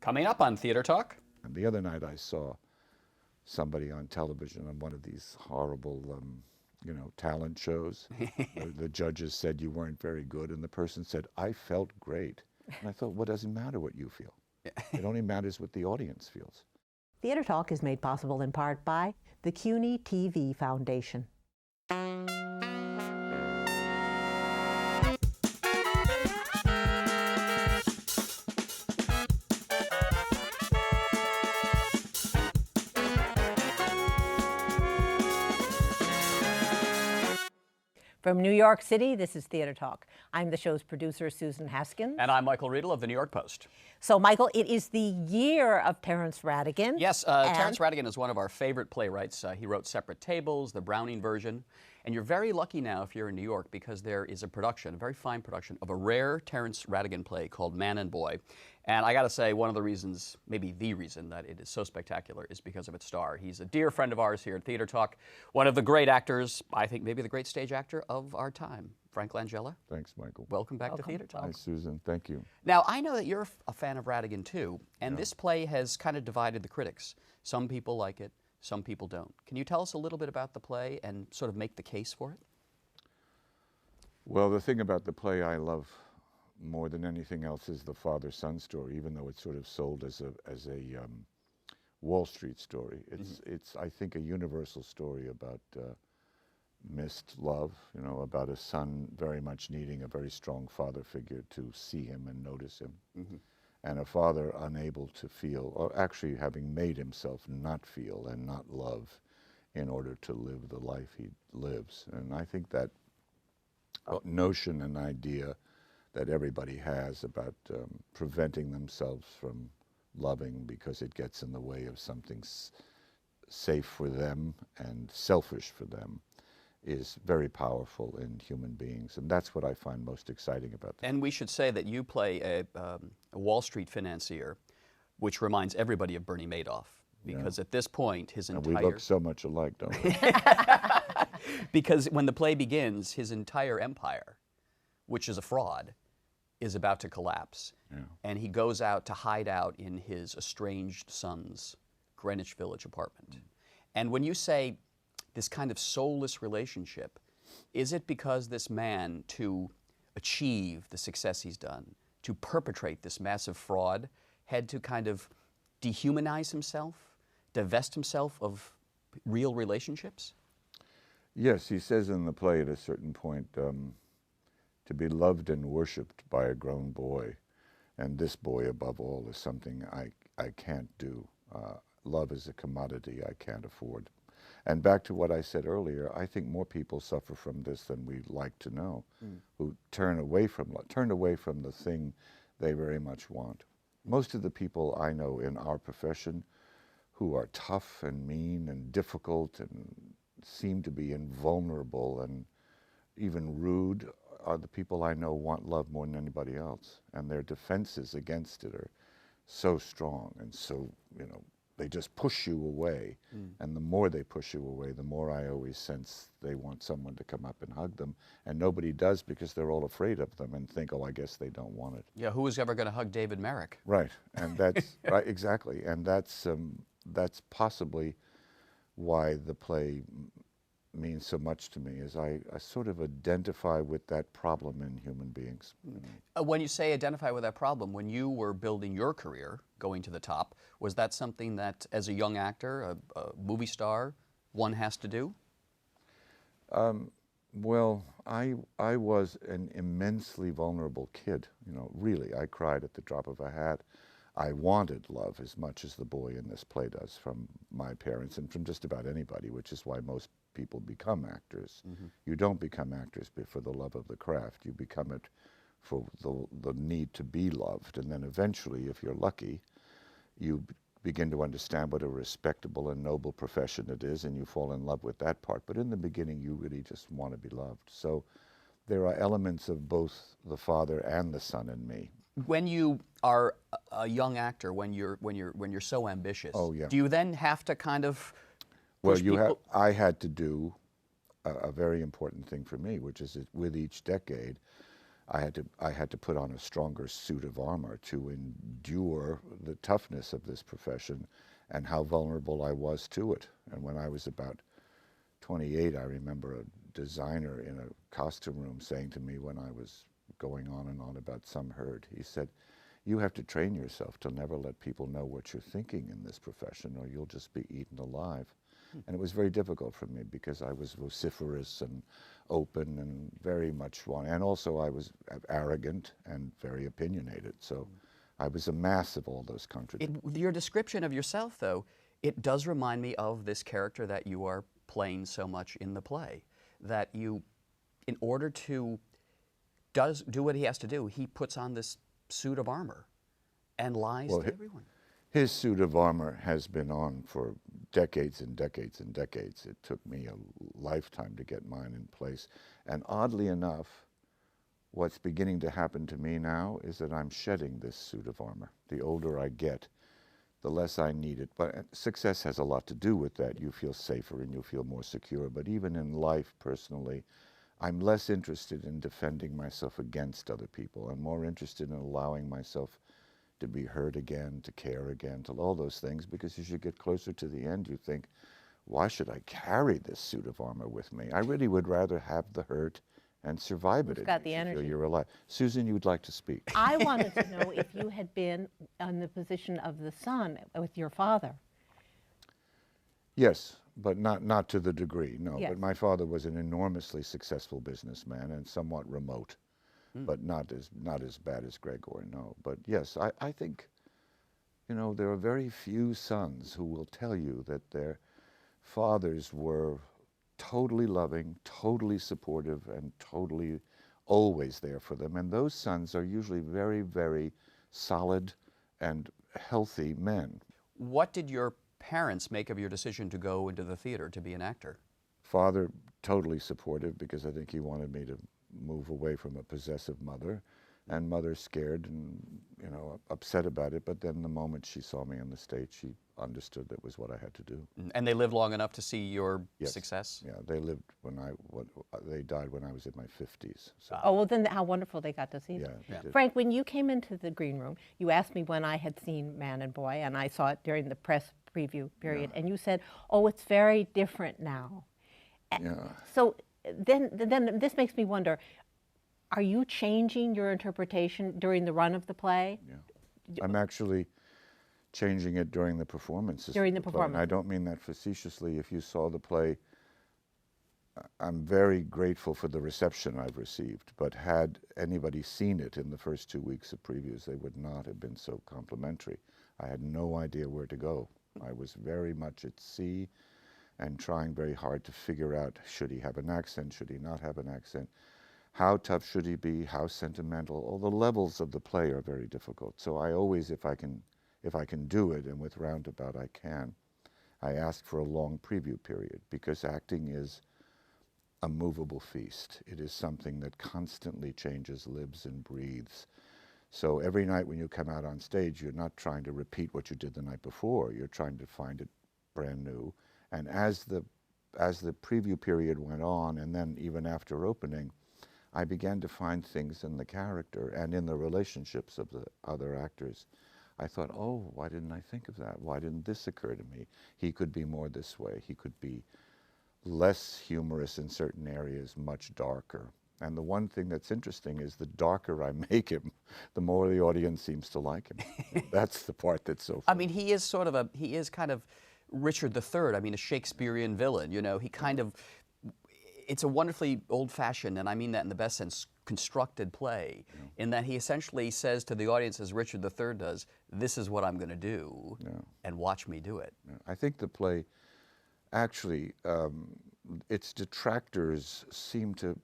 Coming up on Theater Talk. And the other night I saw somebody on television on one of these horrible, talent shows. The judges said you weren't very good, and the person said, I felt great. And I thought, well, it doesn't matter what you feel. It only matters what the audience feels. Theater Talk is made possible in part by the CUNY TV Foundation. From New York City, this is Theater Talk. I'm the show's producer, Susan Haskins. And I'm Michael Riedel of the New York Post. So, Michael, it is the year of Terence Rattigan. Yes, Terence Rattigan is one of our favorite playwrights. He wrote Separate Tables, the Browning version. And you're very lucky now if you're in New York because there is a production, a very fine production, of a rare Terence Rattigan play called Man and Boy. And I got to say, one of the reasons, maybe the reason that it is so spectacular is because of its star. He's a dear friend of ours here at Theater Talk, one of the great actors, I think maybe the great stage actor of our time, Frank Langella. Thanks, Michael. Welcome back to Theater Talk. Hi, Susan. Thank you. Now, I know that you're a fan of Rattigan, too, and this play has kind of divided the critics. Some people like it, some people don't. Can you tell us a little bit about the play and sort of make the case for it? Well, the thing about the play I love more than anything else is the father-son story, even though it's sort of sold as a Wall Street story. It's I think a universal story about missed love, about a son very much needing a very strong father figure to see him and notice him, and a father unable to feel, or actually having made himself not feel and not love in order to live the life he lives. And I think that notion and idea that everybody has about preventing themselves from loving because it gets in the way of something safe for them and selfish for them is very powerful in human beings, and that's what I find most exciting about this. And we should say that you play a Wall Street financier, which reminds everybody of Bernie Madoff, because at this point his entire... And we look so much alike, don't we? Because when the play begins, his entire empire, which is a fraud, is about to collapse. And he goes out to hide out in his estranged son's Greenwich Village apartment. And when you say this kind of soulless relationship, is it because this man, to achieve the success he's done, to perpetrate this massive fraud, had to kind of dehumanize himself, divest himself of real relationships? Yes, he says in the play at a certain point, to be loved and worshipped by a grown boy, and this boy above all is something I can't do. Love is a commodity I can't afford. And back to what I said earlier, I think more people suffer from this than we'd like to know, who turn away from the thing they very much want. Most of the people I know in our profession who are tough and mean and difficult and seem to be invulnerable and even rude are the people I know want love more than anybody else. And their defenses against it are so strong and so, they just push you away. And the more they push you away, the more I always sense they want someone to come up and hug them. And nobody does because they're all afraid of them and think, oh, I guess they don't want it. Yeah, who was ever going to hug David Merrick? Right, and that's, right, exactly. And that's possibly why the play means so much to me, is I sort of identify with that problem in human beings. When you say identify with that problem, when you were building your career, going to the top, was that something that, as a young actor, a movie star, one has to do? Well, I was an immensely vulnerable kid. Really, I cried at the drop of a hat. I wanted love as much as the boy in this play does from my parents and from just about anybody, which is why most people become actors. You don't become actors for the love of the craft. You become it for the need to be loved. And then eventually, if you're lucky, you begin to understand what a respectable and noble profession it is, and you fall in love with that part. But in the beginning, you really just want to be loved. So there are elements of both the father and the son in me. When you are a young actor, when you're so ambitious, do you then have to kind of push people? I had to do a very important thing for me, which is that with each decade, I had to put on a stronger suit of armor to endure the toughness of this profession and how vulnerable I was to it. And when I was about 28, I remember a designer in a costume room saying to me when I was going on and on about some herd, he said, "You have to train yourself to never let people know what you're thinking in this profession or you'll just be eaten alive." And it was very difficult for me because I was vociferous and open and very much and also I was arrogant and very opinionated. So I was a mass of all those contradictions. Your description of yourself, though, it does remind me of this character that you are playing so much in the play, that you, in order to do what he has to do, he puts on this suit of armor and lies to everyone. His suit of armor has been on for decades and decades and decades. It took me a lifetime to get mine in place. And oddly enough, what's beginning to happen to me now is that I'm shedding this suit of armor. The older I get, the less I need it. But success has a lot to do with that. You feel safer and you feel more secure. But even in life, personally, I'm less interested in defending myself against other people. I'm more interested in allowing myself to be hurt again, to care again, to all those things, because as you get closer to the end, you think, why should I carry this suit of armor with me? I really would rather have the hurt and survive it. Who's got the energy? Feel you're alive. Susan, you would like to speak. I wanted to know if you had been in the position of the son with your father. Yes, but not to the degree, no. Yes. But my father was an enormously successful businessman and somewhat remote, but not as bad as Gregor, no. But yes, I think, you know, there are very few sons who will tell you that their fathers were totally loving, totally supportive, and totally always there for them. And those sons are usually very, very solid and healthy men. What did your parents make of your decision to go into the theater, to be an actor? Father, totally supportive, because I think he wanted me to move away from a possessive mother, and mother scared and, you know, upset about it. But then the moment she saw me on the stage, she understood that was what I had to do. And they lived long enough to see your Yes. success? Yeah, they lived they died when I was in my 50s. So, Oh, well, then how wonderful they got to see yeah, it. they did. Frank, when you came into the green room, you asked me when I had seen Man and Boy, and I saw it during the press preview period, and you said, oh, it's very different now. Yeah. So then this makes me wonder, are you changing your interpretation during the run of the play? Yeah. I'm actually changing it during the performances. During the of play. performance. And I don't mean that facetiously. If you saw the play, I'm very grateful for the reception I've received, but had anybody seen it in the first 2 weeks of previews, they would not have been so complimentary. I had no idea where to go. I was very much at sea and trying very hard to figure out, should he have an accent, should he not have an accent? How tough should he be? How sentimental? All the levels of the play are very difficult. So I always, if I can do it, and with Roundabout I can, I ask for a long preview period, because acting is a movable feast. It is something that constantly changes, lives and breathes. So every night when you come out on stage, you're not trying to repeat what you did the night before. You're trying to find it brand new. And as the preview period went on, and then even after opening, I began to find things in the character and in the relationships of the other actors. I thought, oh, why didn't I think of that? Why didn't this occur to me? He could be more this way. He could be less humorous in certain areas, much darker. And the one thing that's interesting is the darker I make him, the more the audience seems to like him. That's the part that's so funny. I mean, he is kind of Richard III. I mean, a Shakespearean villain, you know. He kind of, it's a wonderfully old-fashioned, and I mean that in the best sense, constructed play, in that he essentially says to the audience, as Richard III does, this is what I'm going to do, and watch me do it. I think the play, actually, its detractors seem to,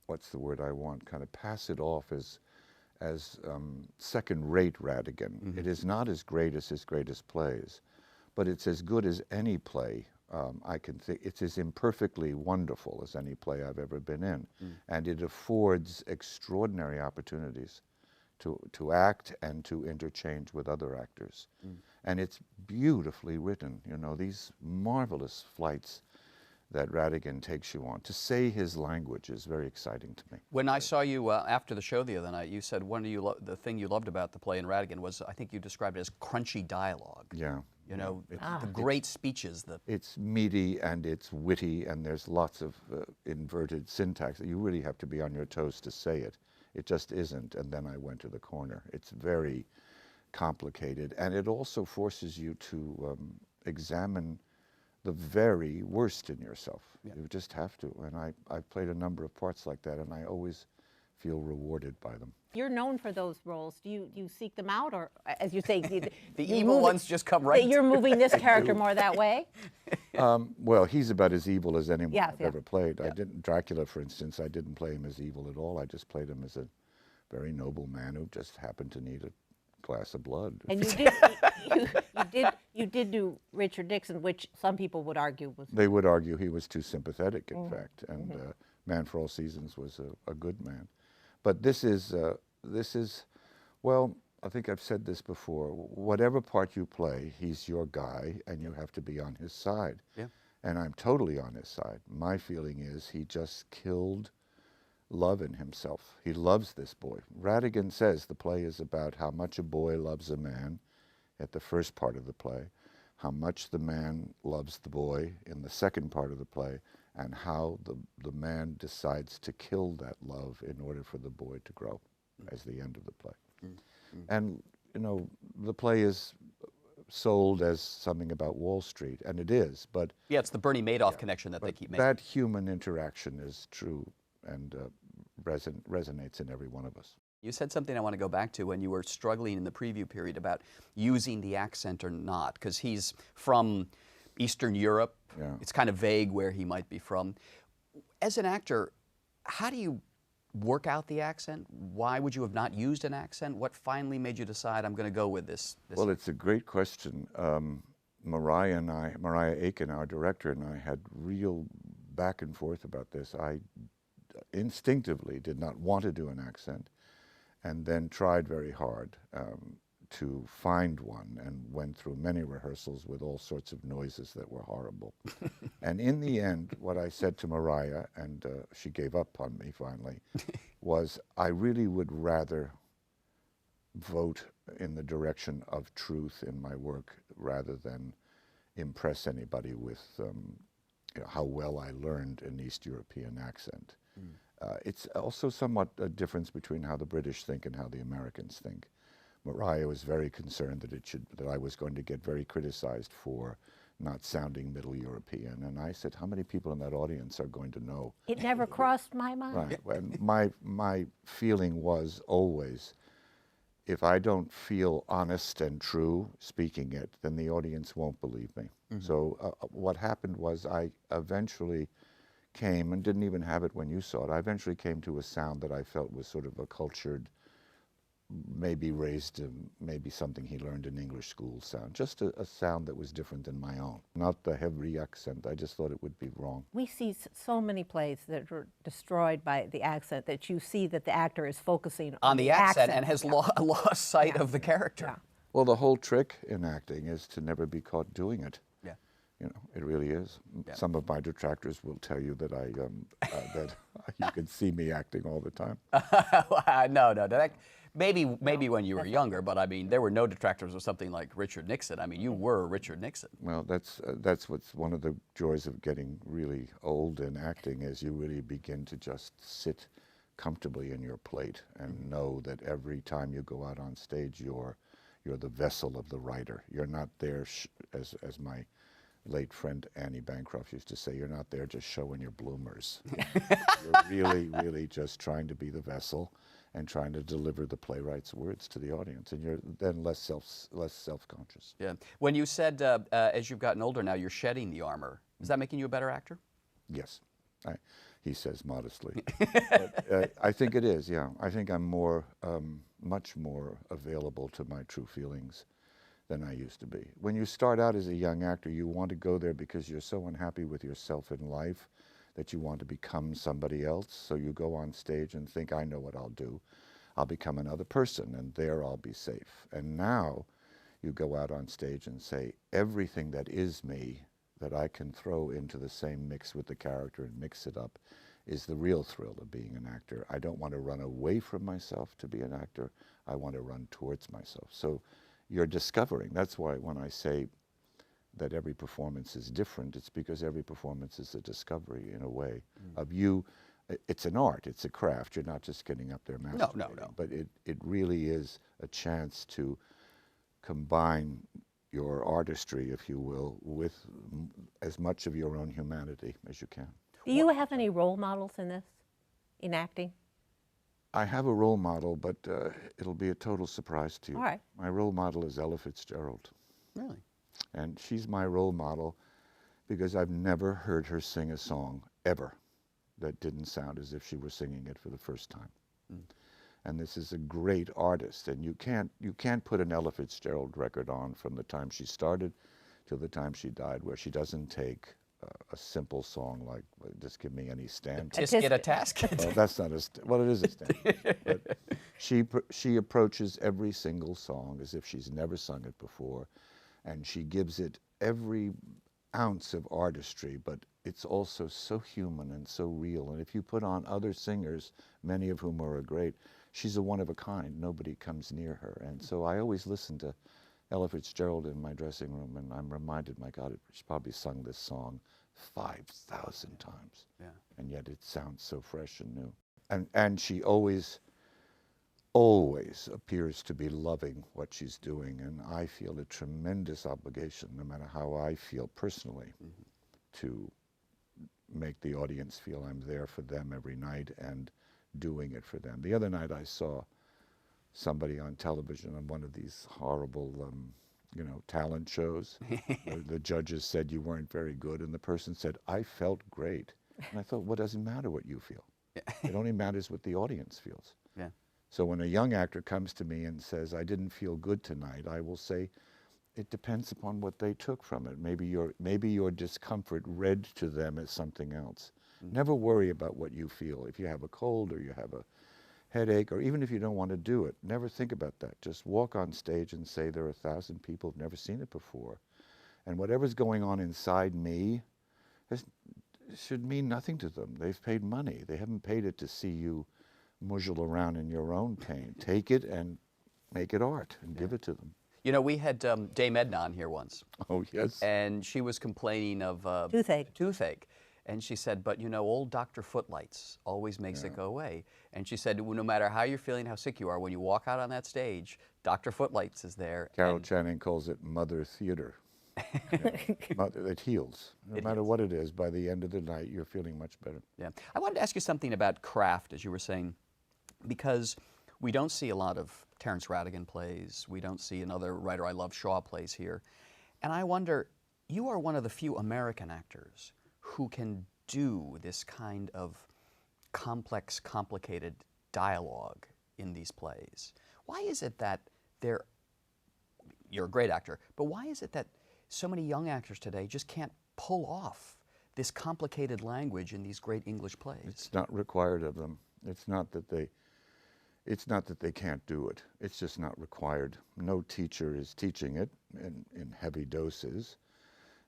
what's the word I want, kind of pass it off as second-rate Rattigan. It is not as great as his greatest plays, but it's as good as any play I can think. It's as imperfectly wonderful as any play I've ever been in, and it affords extraordinary opportunities to act and to interchange with other actors. And it's beautifully written, you know, these marvelous flights. that Rattigan takes you on. To say his language is very exciting to me. When I saw you after the show the other night, you said the thing you loved about the play in Rattigan was, I think you described it as crunchy dialogue. Yeah. You know, the great speeches. It's meaty and it's witty, and there's lots of inverted syntax that you really have to be on your toes to say it. It just isn't, and then I went to the corner. It's very complicated, and it also forces you to examine the very worst in yourself. Yeah. You just have to, and I've played a number of parts like that, and I always feel rewarded by them. You're known for those roles. Do you seek them out, or as you say, the evil ones just come right? You're moving this character more that way? Well, he's about as evil as anyone I've ever played. Yeah. I didn't, Dracula, for instance, I didn't play him as evil at all. I just played him as a very noble man who just happened to need a glass of blood. And you did do Richard Nixon, which some people would argue was... They would argue he was too sympathetic, in fact, and Man for All Seasons was a good man. But this is, well, I think I've said this before, whatever part you play, he's your guy, and you have to be on his side. Yeah. And I'm totally on his side. My feeling is he just killed love in himself. He loves this boy. Rattigan says the play is about how much a boy loves a man at the first part of the play, how much the man loves the boy in the second part of the play, and how the man decides to kill that love in order for the boy to grow as the end of the play. And, you know, the play is sold as something about Wall Street, and it is, but... Yeah, it's the Bernie Madoff connection that they keep making. That human interaction is true and resonates in every one of us. You said something I want to go back to when you were struggling in the preview period about using the accent or not, because he's from Eastern Europe. Yeah. It's kind of vague where he might be from. As an actor, how do you work out the accent? Why would you have not used an accent? What finally made you decide I'm going to go with this? Well, it's a great question. Mariah Aiken, our director, and I had real back and forth about this. I instinctively did not want to do an accent, and then tried very hard to find one, and went through many rehearsals with all sorts of noises that were horrible. And in the end, what I said to Mariah, and she gave up on me finally, was I really would rather vote in the direction of truth in my work rather than impress anybody with you know, how well I learned an East European accent. It's also somewhat a difference between how the British think and how the Americans think. Mariah was very concerned that I was going to get very criticized for not sounding Middle European, and I said, how many people in that audience are going to know? It never crossed my mind. Right, and my feeling was always, if I don't feel honest and true speaking it, then the audience won't believe me. So what happened was I eventually came, and didn't even have it when you saw it, I eventually came to a sound that I felt was sort of a cultured, maybe raised, maybe something he learned in English school sound, just a sound that was different than my own, not the heavy accent. I just thought it would be wrong. We see so many plays that are destroyed by the accent that you see that the actor is focusing on the accent and has lost sight of the character. Yeah. Well, the whole trick in acting is to never be caught doing it. Yeah. You know, it really is. Yeah. Some of my detractors will tell you that that you can see me acting all the time. No. Maybe when you were younger, but I mean, there were no detractors of something like Richard Nixon. I mean, you were Richard Nixon. Well, that's what's one of the joys of getting really old in acting, is you really begin to just sit comfortably in your plate and know that every time you go out on stage, you're the vessel of the writer. You're not there, as my late friend Annie Bancroft used to say, you're not there just showing your bloomers. You're really just trying to be the vessel and trying to deliver the playwright's words to the audience, and you're then less self-conscious. Yeah. When you said as you've gotten older now, you're shedding the armor, is that making you a better actor? Yes, he says modestly. But, I think it is, yeah. I think I'm much more available to my true feelings than I used to be. When you start out as a young actor, you want to go there because you're so unhappy with yourself in life that you want to become somebody else. So you go on stage and think, I know what I'll do. I'll become another person, and there I'll be safe. And now you go out on stage and say, everything that is me that I can throw into the same mix with the character and mix it up is the real thrill of being an actor. I don't want to run away from myself to be an actor. I want to run towards myself. So you're discovering. That's why when I say that every performance is different, it's because every performance is a discovery in a way of you. It's an art, it's a craft. You're not just getting up there masturbating. No. But it really is a chance to combine your artistry, if you will, with as much of your own humanity as you can. Do you have any role models in this, in acting? I have a role model, but it'll be a total surprise to you. All right. My role model is Ella Fitzgerald. Really? And she's my role model because I've never heard her sing a song, ever, that didn't sound as if she were singing it for the first time. And this is a great artist, and you can't put an Ella Fitzgerald record on from the time she started till the time she died where she doesn't take a simple song like "Just Give Me Any Stand." Tisket a task? Well, that's not well, it is a stand. But she approaches every single song as if she's never sung it before, and she gives it every ounce of artistry, but it's also so human and so real. And if you put on other singers, many of whom are great, she's a one of a kind. Nobody comes near her. And so I always listen to Ella Fitzgerald in my dressing room, and I'm reminded, my God, she's probably sung this song 5,000 times. Yeah. And yet it sounds so fresh and new. And she always appears to be loving what she's doing, and I feel a tremendous obligation, no matter how I feel personally, to make the audience feel I'm there for them every night and doing it for them. The other night I saw somebody on television on one of these horrible, talent shows. The judges said you weren't very good, and the person said, "I felt great." And I thought, well, it doesn't matter what you feel. It only matters what the audience feels. Yeah. So when a young actor comes to me and says, "I didn't feel good tonight," I will say, it depends upon what they took from it. Maybe your discomfort read to them as something else. Never worry about what you feel. If you have a cold or you have a headache, or even if you don't want to do it, never think about that. Just walk on stage and say, there are 1,000 people who've never seen it before. And whatever's going on inside me should mean nothing to them. They've paid money. They haven't paid it to see you muzzle around in your own pain. Take it and make it art and give it to them. You know, we had Dame Edna on here once. Oh, yes. And she was complaining of toothache. And she said, but you know, old Dr. Footlights always makes it go away. And she said, well, no matter how you're feeling, how sick you are, when you walk out on that stage, Dr. Footlights is there. Carol Channing calls it Mother Theater. It heals. No matter what it is, by the end of the night, you're feeling much better. Yeah. I wanted to ask you something about craft, as you were saying, because we don't see a lot of Terence Rattigan plays. We don't see another writer I love, Shaw, plays here. And I wonder, you are one of the few American actors who can do this kind of complex, complicated dialogue in these plays. Why is it that you're a great actor, but why is it that so many young actors today just can't pull off this complicated language in these great English plays? It's not required of them. It's not that they can't do it. It's just not required. No teacher is teaching it in heavy doses.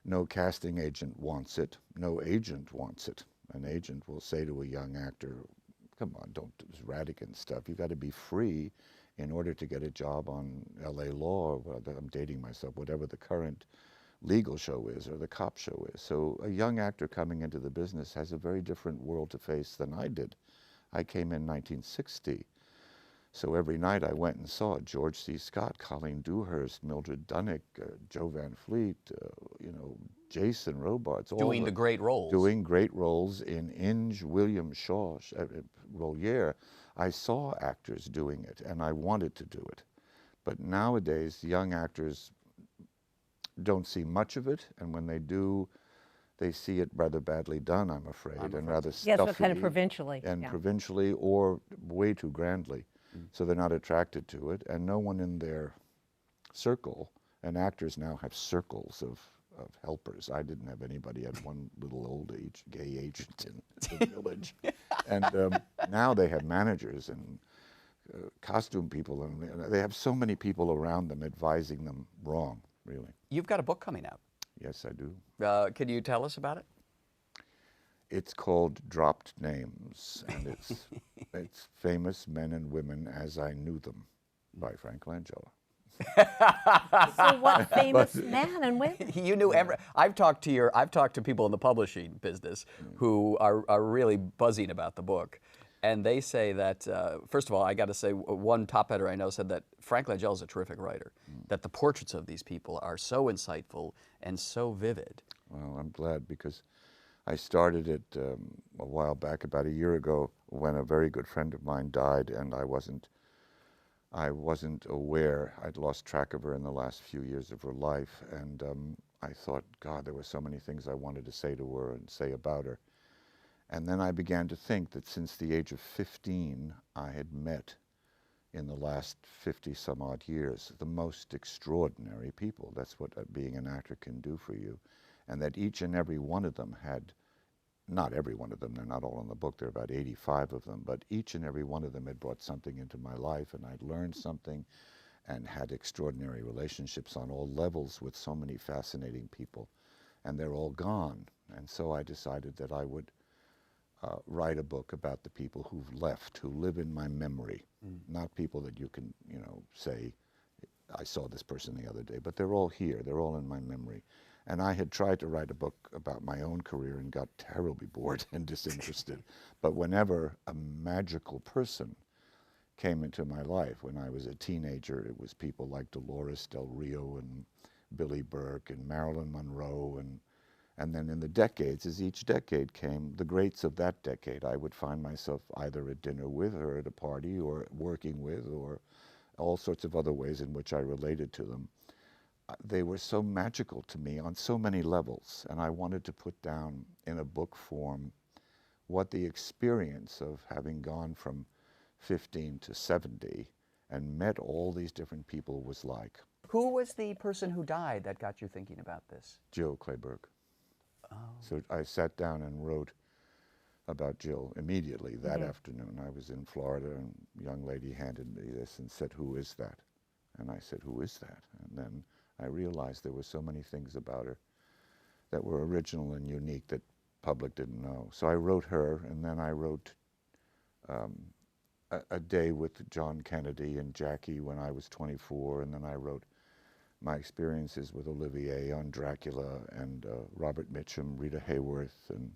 No casting agent wants it. No agent wants it. An agent will say to a young actor, come on, don't do this Rattigan stuff. You've got to be free in order to get a job on LA Law, or I'm dating myself, whatever the current legal show is or the cop show is. So a young actor coming into the business has a very different world to face than I did. I came in 1960. So every night I went and saw George C. Scott, Colleen Dewhurst, Mildred Dunnick, Joe Van Fleet, Jason Robards. Doing the great roles. Doing great roles in Inge, William Shaw, Moliere. I saw actors doing it, and I wanted to do it. But nowadays, young actors don't see much of it, and when they do, they see it rather badly done, I'm afraid, and rather stuffy. Yes, but kind of provincially. And provincially, or way too grandly. So they're not attracted to it, and no one in their circle, and actors now have circles of helpers. I didn't have anybody. I had one little old gay agent in the village. And now they have managers and costume people, and they have so many people around them advising them wrong, really. You've got a book coming out. Yes, I do. Can you tell us about it? It's called Dropped Names, and it's Famous Men and Women as I Knew Them by Frank Langella. So what famous men and women? You knew every. I've talked to people in the publishing business who are really buzzing about the book, and they say that first of all, I got to say, one top editor I know said that Frank Langella is a terrific writer. That the portraits of these people are so insightful and so vivid. Well, I'm glad, because I started it a while back, about a year ago, when a very good friend of mine died, and I wasn't aware. I'd lost track of her in the last few years of her life, and I thought, God, there were so many things I wanted to say to her and say about her. And then I began to think that since the age of 15, I had met, in the last 50 some odd years, the most extraordinary people. That's what being an actor can do for you. And that each and every one of them had, not every one of them, they're not all in the book, there are about 85 of them, but each and every one of them had brought something into my life, and I'd learned something and had extraordinary relationships on all levels with so many fascinating people. And they're all gone. And so I decided that I would write a book about the people who've left, who live in my memory. Not people that you can, say, I saw this person the other day, but they're all here, they're all in my memory. And I had tried to write a book about my own career and got terribly bored and disinterested. But whenever a magical person came into my life, when I was a teenager, it was people like Dolores Del Rio and Billy Burke and Marilyn Monroe, and then in the decades, as each decade came, the greats of that decade, I would find myself either at dinner with or at a party or working with, or all sorts of other ways in which I related to them. They were so magical to me on so many levels, and I wanted to put down in a book form what the experience of having gone from 15 to 70 and met all these different people was like. Who was the person who died that got you thinking about this? Jill Clayburgh. Oh. So I sat down and wrote about Jill immediately that afternoon. I was in Florida, and a young lady handed me this and said, "Who is that?" And I said, "Who is that?" And then I realized there were so many things about her that were original and unique that public didn't know. So I wrote her, and then I wrote a day with John Kennedy and Jackie when I was 24, and then I wrote my experiences with Olivier on Dracula, and Robert Mitchum, Rita Hayworth, and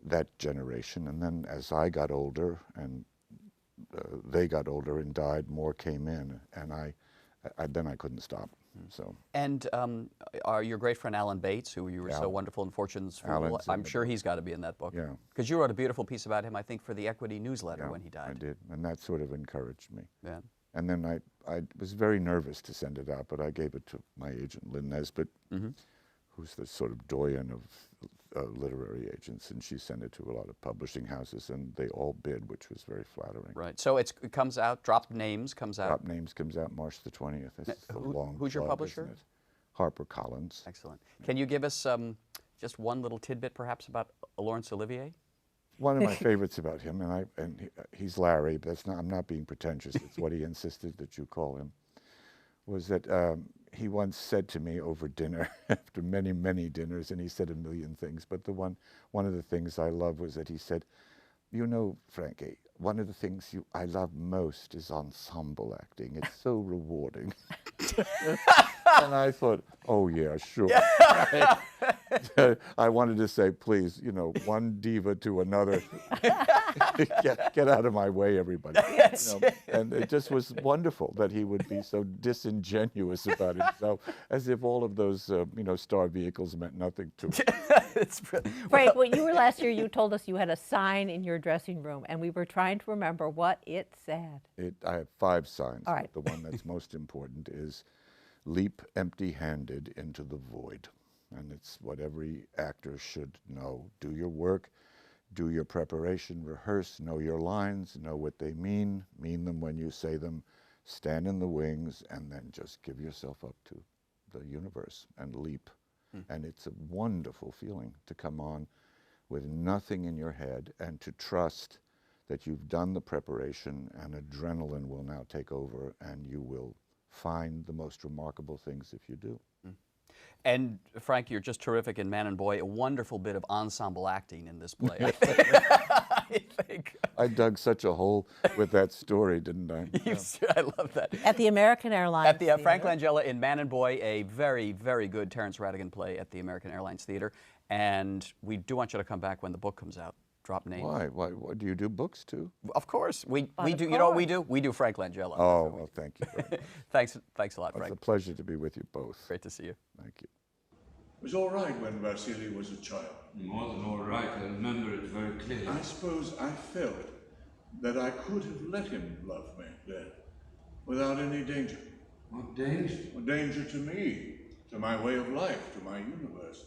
that generation. And then as I got older and they got older and died, more came in, and then I couldn't stop. So. And your great friend Alan Bates, who you were so wonderful in Fortune's Funeral, I'm sure he's got to be in that book. Yeah. Because you wrote a beautiful piece about him, I think, for the Equity newsletter when he died. I did, and that sort of encouraged me. Yeah. And then I was very nervous to send it out, but I gave it to my agent, Lynn Nesbitt, who's the sort of doyen of literary agents, and she sent it to a lot of publishing houses, and they all bid, which was very flattering. Right. So it comes out, Dropped Names comes out. Dropped Names comes out March the 20th. Who's your publisher? HarperCollins. Excellent. Can you give us just one little tidbit, perhaps, about Laurence Olivier? One of my favorites about him, and he's Larry, but I'm not being pretentious, it's what he insisted that you call him, was that he once said to me over dinner, after many, many dinners, and he said a million things, but one of the things I love was that he said, "You know, Frankie, one of the things I love most is ensemble acting. It's so rewarding." And I thought, oh yeah, sure. I wanted to say, please, one diva to another. Get out of my way, everybody. Yes. And it just was wonderful that he would be so disingenuous about himself, as if all of those, star vehicles meant nothing to him. It's brilliant. Frank, when you were last year, you told us you had a sign in your dressing room, and we were trying to remember what it said. I have 5 signs. All right. But the one that's most important is "Leap empty-handed into the void." And it's what every actor should know. Do your work, do your preparation, rehearse, know your lines, know what they mean them when you say them, stand in the wings, and then just give yourself up to the universe and leap. And it's a wonderful feeling to come on with nothing in your head and to trust that you've done the preparation, and adrenaline will now take over, and you will find the most remarkable things if you do. And Frank, you're just terrific in Man and Boy. A wonderful bit of ensemble acting in this play. I think. I dug such a hole with that story, didn't I? I love that. At the American Airlines At the Frank Theater. Langella in Man and Boy, a very, very good Terence Rattigan play at the American Airlines Theater. And we do want you to come back when the book comes out. Drop names. Why? What do you do books too? Of course. We of do. You know what course. we do? We do Frank Langella. Oh, well, thank you. Very much. Thanks a lot, It's Frank. a pleasure to be with you both. Great to see you. Thank you. It was all right when Vasily was a child. More than all right, I remember it very clearly. I suppose I felt that I could have let him love me then, without any danger. What danger? A danger to me, to my way of life, to my universe.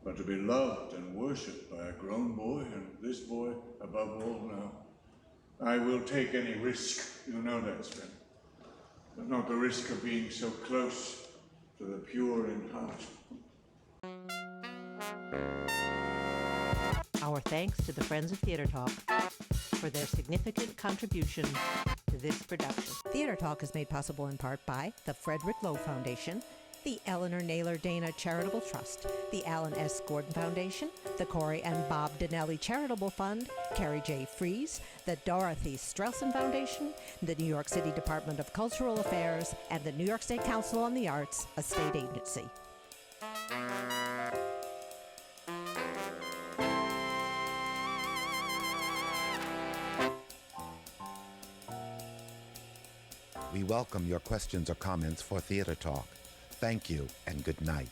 But to be loved and worshipped by a grown boy, and this boy above all now, I will take any risk, you know that, Sven. But not the risk of being so close to the pure in heart. Our thanks to the Friends of Theater Talk for their significant contribution to this production. Theater Talk is made possible in part by the Frederick Loewe Foundation, the Eleanor Naylor Dana Charitable Trust, the Alan S. Gordon Foundation, the CORY and Bob Donnelly Charitable Fund, Carrie J. Fries, the Dorothy STRELSIN Foundation, the New York City Department of Cultural Affairs, and the New York State Council on the Arts, a state agency. We welcome your questions or comments for Theater Talk. Thank you and good night.